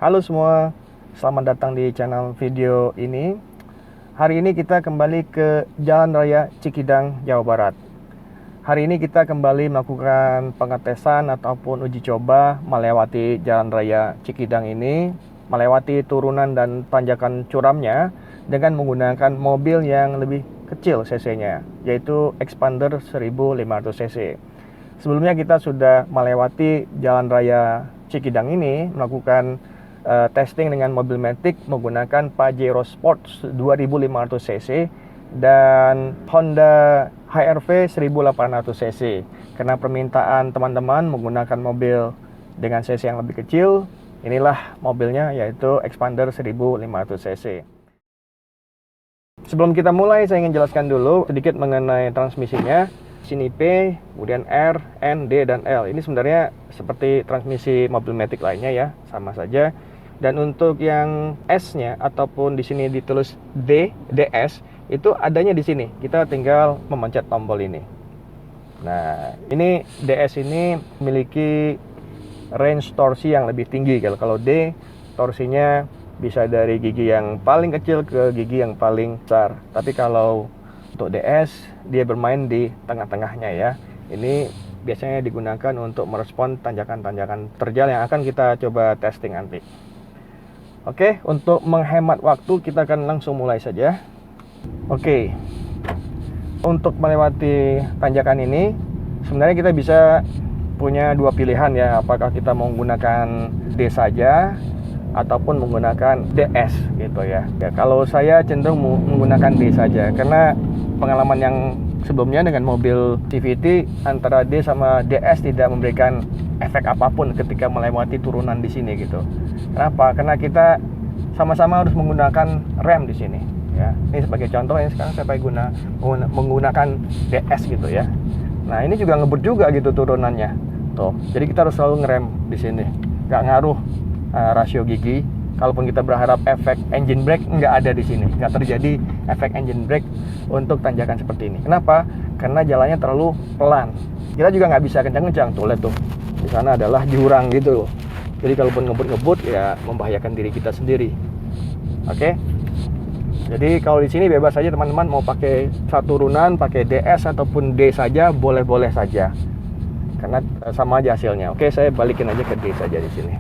Halo semua, selamat datang di channel video ini. Hari ini kita kembali ke Jalan Raya Cikidang, Jawa Barat. Hari ini kita kembali melakukan pengetesan ataupun uji coba melewati Jalan Raya Cikidang ini, melewati turunan dan tanjakan curamnya dengan menggunakan mobil yang lebih kecil cc-nya, yaitu Expander 1500 cc. Sebelumnya kita sudah melewati Jalan Raya Cikidang ini, melakukan testing dengan mobil Matic menggunakan Pajero Sport 2500 cc dan Honda HR-V 1800 cc. Karena permintaan teman-teman menggunakan mobil dengan cc yang lebih kecil, inilah mobilnya, yaitu Expander 1500 cc. Sebelum kita mulai, saya ingin jelaskan dulu sedikit mengenai transmisinya. Sini P, kemudian R, N, D, dan L. Ini sebenarnya seperti transmisi mobil Matic lainnya ya, sama saja. Dan untuk yang S-nya ataupun di sini ditulis D, DS, itu adanya di sini. Kita tinggal memencet tombol ini. Nah, ini DS ini memiliki range torsi yang lebih tinggi. Kalau D, torsinya bisa dari gigi yang paling kecil ke gigi yang paling besar. Tapi kalau untuk DS, dia bermain di tengah-tengahnya ya. Ini biasanya digunakan untuk merespon tanjakan-tanjakan terjal yang akan kita coba testing nanti. Oke, untuk menghemat waktu kita akan langsung mulai saja. Oke, untuk melewati tanjakan ini sebenarnya kita bisa punya dua pilihan ya. Apakah kita menggunakan D saja ataupun menggunakan DS gitu ya. Kalau saya cenderung menggunakan D saja, karena pengalaman yang sebelumnya dengan mobil CVT antara D sama DS tidak memberikan efek apapun ketika melewati turunan di sini gitu. Kenapa? Karena kita sama-sama harus menggunakan rem di sini ya. Ini sebagai contoh, ini sekarang saya pakai menggunakan DS gitu ya. Nah, ini juga ngebut juga gitu turunannya. Tuh. Jadi kita harus selalu ngerem di sini. Nggak ngaruh rasio gigi. Kalaupun kita berharap efek engine brake, nggak ada di sini. Nggak terjadi efek engine brake untuk tanjakan seperti ini. Kenapa? Karena jalannya terlalu pelan. Kita juga nggak bisa kencang-kencang. Tuh, lihat tuh. Di sana adalah jurang gitu loh. Jadi kalaupun ngebut-ngebut ya membahayakan diri kita sendiri. Oke. Jadi kalau di sini bebas saja teman-teman, mau pakai satu turunan, pakai DS ataupun D saja, boleh-boleh saja. Karena sama aja hasilnya. Oke, saya balikin aja ke D saja di sini.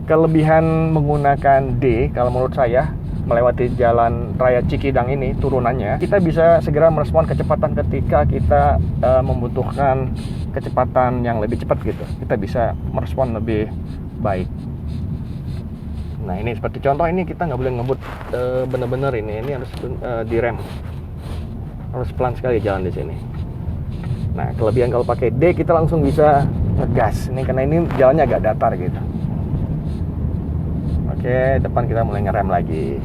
Kelebihan menggunakan D kalau menurut saya, melewati Jalan Raya Cikidang ini turunannya, kita bisa segera merespon kecepatan ketika kita membutuhkan kecepatan yang lebih cepat gitu. Kita bisa merespon lebih baik. Nah, ini seperti contoh, ini kita nggak boleh ngebut bener-bener, ini harus direm, harus pelan sekali jalan di sini. Nah, kelebihan kalau pakai D, kita langsung bisa ngegas ini karena ini jalannya agak datar gitu. Oke, depan kita mulai ngerem lagi.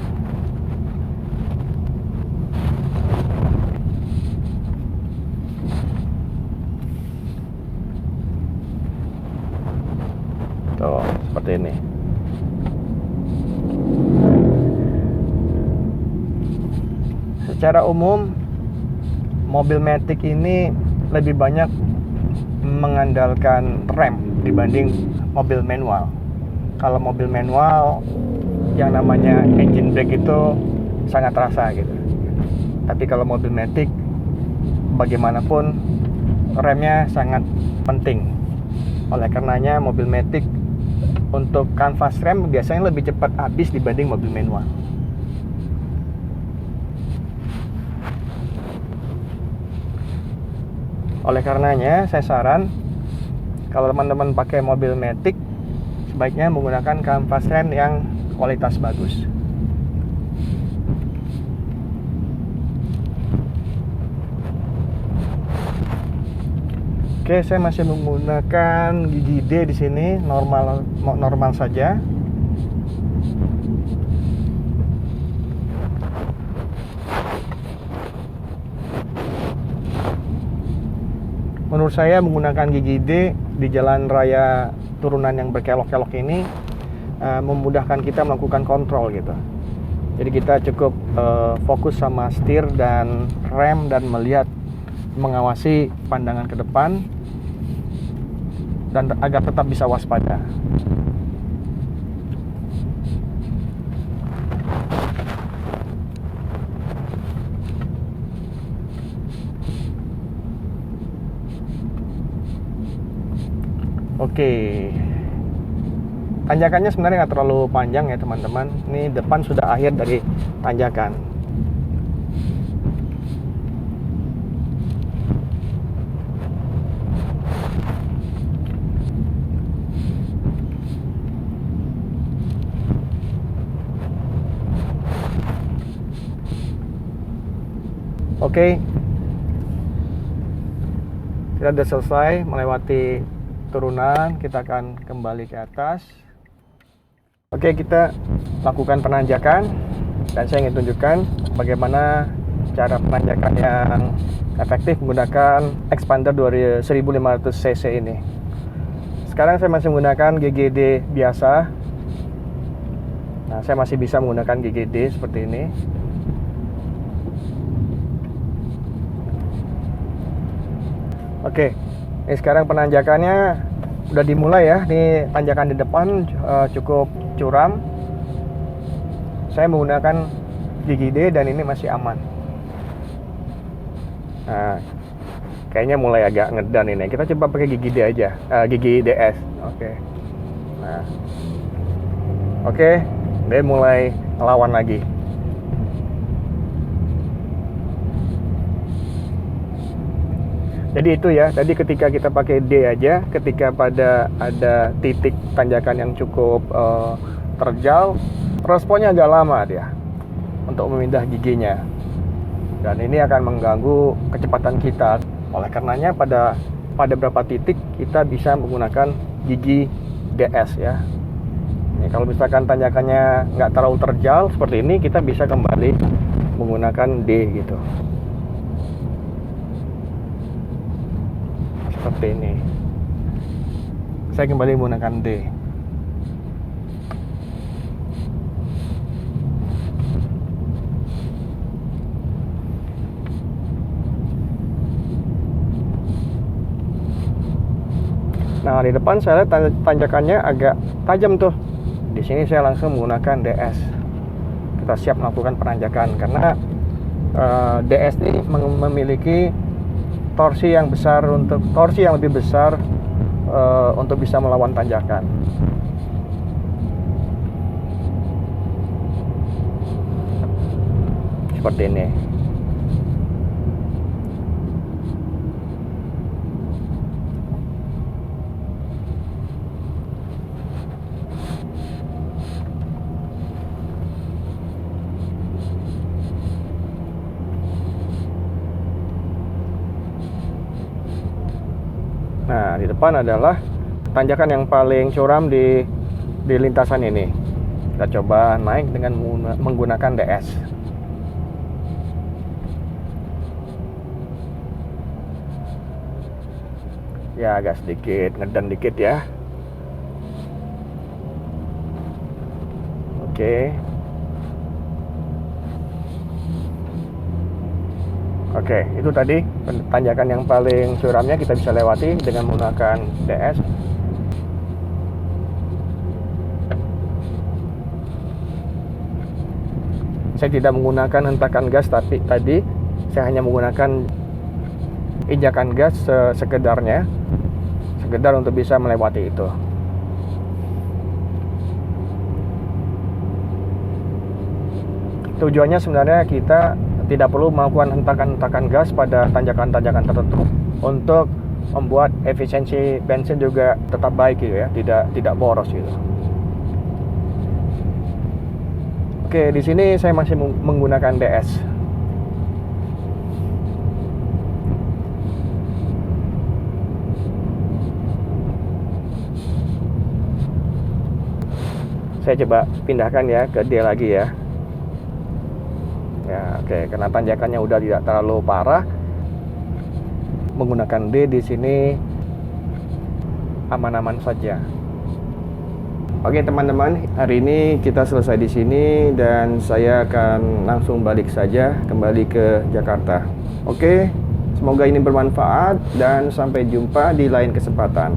Tuh, seperti ini. Secara umum, mobil Matic ini lebih banyak mengandalkan rem dibanding mobil manual. Kalau mobil manual yang namanya engine brake itu sangat terasa gitu. Tapi kalau mobil Matic, bagaimanapun remnya sangat penting. Oleh karenanya mobil Matic untuk kanvas rem biasanya lebih cepat habis dibanding mobil manual. Oleh karenanya saya saran, kalau teman-teman pakai mobil Matic, sebaiknya menggunakan kanvas rem yang kualitas bagus. Oke, saya masih menggunakan gigi D di sini, normal saja. Menurut saya menggunakan gigi D di jalan raya turunan yang berkelok-kelok ini memudahkan kita melakukan kontrol gitu. Jadi kita cukup fokus sama setir dan rem dan melihat, mengawasi pandangan ke depan. dan agar tetap bisa waspada. Oke, tanjakannya sebenarnya nggak terlalu panjang ya teman-teman. Ini depan sudah akhir dari tanjakan. Oke, kita sudah selesai melewati turunan, kita akan kembali ke atas. Oke, kita lakukan penanjakan dan saya ingin tunjukkan bagaimana cara penanjakan yang efektif menggunakan expander 1500 cc ini. Sekarang saya masih menggunakan GGD biasa. Nah, saya masih bisa menggunakan GGD seperti ini. Oke, ini sekarang penanjakannya udah dimulai ya. Ini tanjakan di depan cukup curam. Saya menggunakan GGD dan ini masih aman. Nah, kayaknya mulai agak ngedan ini. Kita coba pakai GGD aja, GGDS. Oke. Nah, oke, dia mulai ngelawan lagi. Jadi itu ya, tadi ketika kita pakai D aja, ketika ada titik tanjakan yang cukup terjal, responnya agak lama dia untuk memindah giginya. Dan ini akan mengganggu kecepatan kita. Oleh karenanya pada beberapa titik kita bisa menggunakan gigi DS ya. Ini kalau misalkan tanjakannya nggak terlalu terjal seperti ini, kita bisa kembali menggunakan D gitu. Seperti ini. Saya kembali menggunakan D. Nah, di depan saya lihat tanjakannya agak tajam tuh. Di sini saya langsung menggunakan DS. Kita siap melakukan penanjakan karena DS ini memiliki torsi yang lebih besar untuk bisa melawan tanjakan. Seperti ini. Nah, di depan adalah tanjakan yang paling curam di lintasan ini. Kita coba naik dengan menggunakan DS. Ya, agak sedikit ngedan dikit ya. Oke. Oke, itu tadi tanjakan yang paling curamnya kita bisa lewati dengan menggunakan DS. Saya tidak menggunakan hentakan gas, tapi tadi saya hanya menggunakan injakan gas sekedar untuk bisa melewati itu. Tujuannya sebenarnya kita tidak perlu melakukan hentakan gas pada tanjakan-tanjakan tertentu untuk membuat efisiensi bensin juga tetap baik gitu ya, tidak boros gitu. Oke, di sini saya masih menggunakan DS. Saya coba pindahkan ya ke D lagi ya. Ya, oke, karena tanjakannya udah tidak terlalu parah, menggunakan D di sini aman-aman saja. Oke teman-teman, hari ini kita selesai di sini dan saya akan langsung balik saja kembali ke Jakarta. Oke, semoga ini bermanfaat dan sampai jumpa di lain kesempatan.